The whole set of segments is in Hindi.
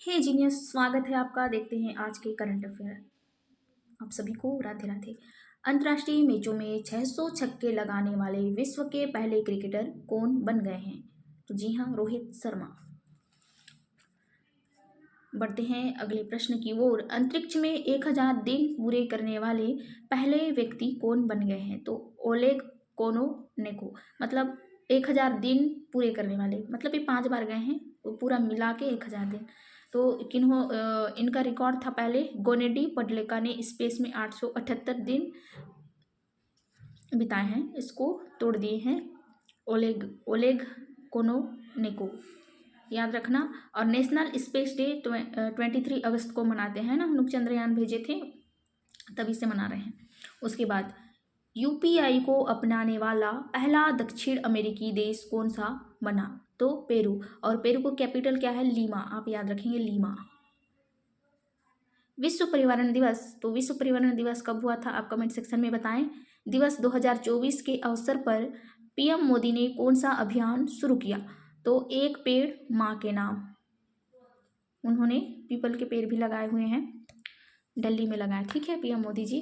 हे जीनियस, स्वागत है आपका। देखते हैं आज के करंट अफेयर। आप सभी को राधे राधे। अंतर्राष्ट्रीय मैचों में 600 छक्के लगाने वाले विश्व के पहले क्रिकेटर कौन बन गए हैं? तो जी हाँ, रोहित शर्मा। बढ़ते हैं अगले प्रश्न की ओर। अंतरिक्ष में 1000 दिन पूरे करने वाले पहले व्यक्ति कौन बन गए हैं? तो ओलेग कोनोनेको। मतलब 1000 दिन पूरे करने वाले, मतलब ये 5 बार गए हैं, तो पूरा मिला के 1000 दिन। तो इनका रिकॉर्ड था पहले। गोनेडी पडलेका ने स्पेस में 878 दिन बिताए हैं, इसको तोड़ दिए हैं ओलेग ओलेग कोनोनेको, याद रखना। और नेशनल स्पेस डे 23 अगस्त को मनाते हैं ना, हम लोग चंद्रयान भेजे थे तभी से मना रहे हैं। उसके बाद यूपीआई को अपनाने वाला पहला दक्षिण अमेरिकी देश कौन सा बना? तो पेरू। और पेरू को कैपिटल क्या है? लीमा। आप याद रखेंगे, लीमा। विश्व पर्यावरण दिवस। तो विश्व पर्यावरण दिवस कब हुआ था? आप कमेंट सेक्शन में बताएं। दिवस 2024 के अवसर पर पीएम मोदी ने कौन सा अभियान शुरू किया? तो एक पेड़ माँ के नाम। उन्होंने पीपल के पेड़ भी लगाए हुए हैं, दिल्ली में लगाए, ठीक है, पीएम मोदी जी।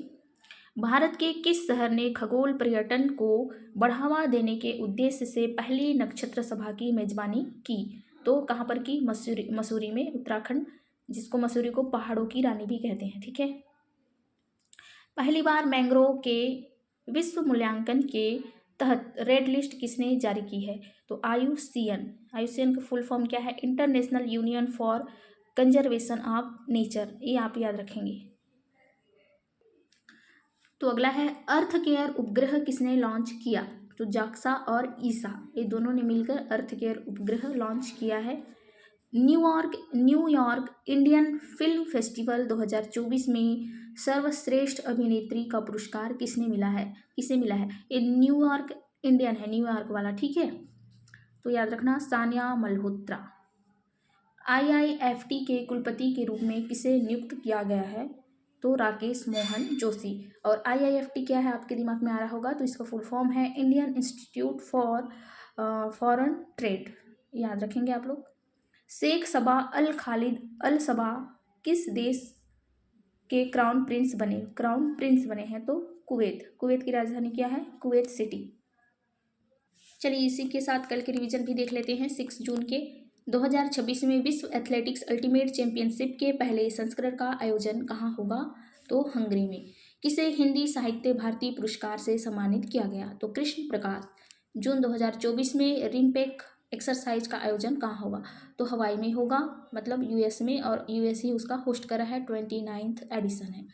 भारत के किस शहर ने खगोल पर्यटन को बढ़ावा देने के उद्देश्य से पहली नक्षत्र सभा की मेजबानी की? तो कहाँ पर की? मसूरी में, उत्तराखंड, जिसको मसूरी को पहाड़ों की रानी भी कहते हैं, ठीक है। पहली बार मैंग्रोव के विश्व मूल्यांकन के तहत रेड लिस्ट किसने जारी की है? तो आईयूसीएन का फुल फॉर्म क्या है? International union for conservation of nature. ये आप याद रखेंगे। तो अगला है अर्थ केयर उपग्रह किसने लॉन्च किया? तो जाक्सा और ईसा, ये दोनों ने मिलकर अर्थ केयर उपग्रह लॉन्च किया है। न्यूयॉर्क इंडियन फिल्म फेस्टिवल 2024 में सर्वश्रेष्ठ अभिनेत्री का पुरस्कार किसे मिला है? ये न्यूयॉर्क इंडियन है, न्यूयॉर्क वाला, ठीक है। तो याद रखना, सानिया मल्होत्रा। आईआईएफटी के कुलपति के रूप में किसे नियुक्त किया गया है? तो राकेश मोहन जोशी। और आईआईएफटी क्या है आपके दिमाग में आ रहा होगा, तो इसका फुल फॉर्म है Indian institute for foreign trade, याद रखेंगे आप लोग। शेख सबा अल खालिद अल सबा किस देश के क्राउन प्रिंस बने हैं? तो कुवैत की राजधानी क्या है? Kuwait city. चलिए इसी के साथ कल के रिवीजन भी देख लेते हैं। 6 जून के 2026 में विश्व एथलेटिक्स अल्टीमेट चैंपियनशिप के पहले संस्करण का आयोजन कहाँ होगा? तो हंगरी में। किसे हिंदी साहित्य भारती पुरस्कार से सम्मानित किया गया? तो कृष्ण प्रकाश। जून 2024 में रिम्पेक एक्सरसाइज का आयोजन कहाँ होगा? तो हवाई में होगा, मतलब यूएस में, और यूएस ही उसका होस्ट कर रहा है। 29th एडिशन है।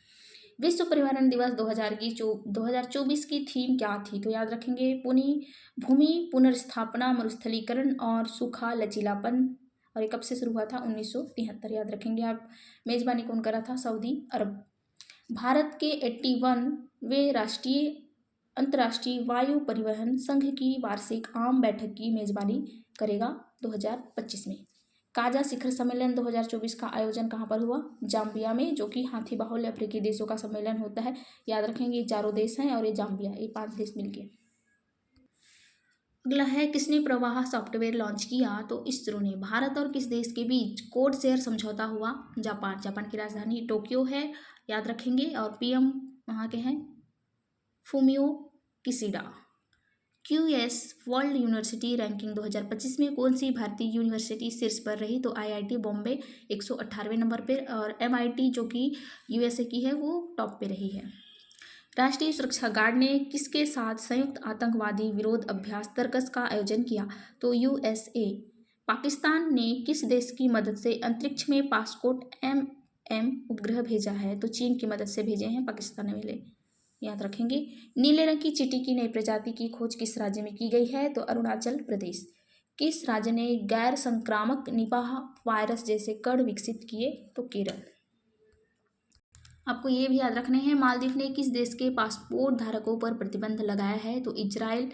विश्व पर्यावरण दिवस 2024 की थीम क्या थी? तो याद रखेंगे, भूमि पुनर्स्थापना, मरुस्थलीकरण और सूखा लचीलापन। और ये कब से शुरू हुआ था? 1973, याद रखेंगे आप। मेजबानी कौन करा था? सऊदी अरब। भारत के 81वें अंतर्राष्ट्रीय वायु परिवहन संघ की वार्षिक आम बैठक की मेजबानी करेगा 2025 में। काजा शिखर सम्मेलन 2024 का आयोजन कहाँ पर हुआ? जाम्बिया में, जो कि हाथी बाहुल्य अफ्रीकी देशों का सम्मेलन होता है। याद रखेंगे, ये 4 देश हैं और ये जाम्बिया, ये 5 देश मिलके। अगला है किसने प्रवाह सॉफ्टवेयर लॉन्च किया? तो इसरो ने। भारत और किस देश के बीच कोड शेयर समझौता हुआ? जापान की राजधानी टोक्यो है, याद रखेंगे। और पीएम वहाँ के हैं Fumio Kishida. QS world university ranking 2025 में कौन सी भारतीय यूनिवर्सिटी शीर्ष पर रही? तो आईआईटी बॉम्बे 118वें नंबर पर, और एमआईटी जो कि यूएसए की है वो टॉप पे रही है। राष्ट्रीय सुरक्षा गार्ड ने किसके साथ संयुक्त आतंकवादी विरोध अभ्यास तर्कस का आयोजन किया? तो यूएसए। पाकिस्तान ने किस देश की मदद से अंतरिक्ष में पासपोर्ट एम उपग्रह भेजा है? तो चीन की मदद से भेजे हैं पाकिस्तान वाले, याद रखेंगे। नीले रंग की चींटी की नई प्रजाति की खोज किस राज्य में की गई है? तो अरुणाचल प्रदेश। किस राज्य ने गैर संक्रामक निपाह वायरस जैसे कण विकसित किए? तो केरल। आपको ये भी याद रखने हैं, मालदीव ने किस देश के पासपोर्ट धारकों पर प्रतिबंध लगाया है? तो इजराइल।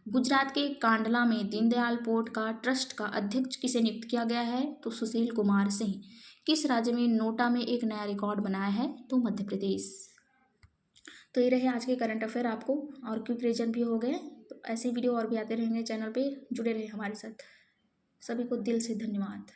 गुजरात के कांडला में दीनदयाल पोर्ट का ट्रस्ट का अध्यक्ष किसे नियुक्त किया गया है? तो सुशील कुमार सिंह। किस राज्य में नोटा में एक नया रिकॉर्ड बनाया है? तो मध्य प्रदेश। तो ये रहे आज के करंट अफेयर आपको, और क्विक रिवीजन भी हो गए। तो ऐसे वीडियो और भी आते रहेंगे चैनल पे, जुड़े रहे हमारे साथ। सभी को दिल से धन्यवाद।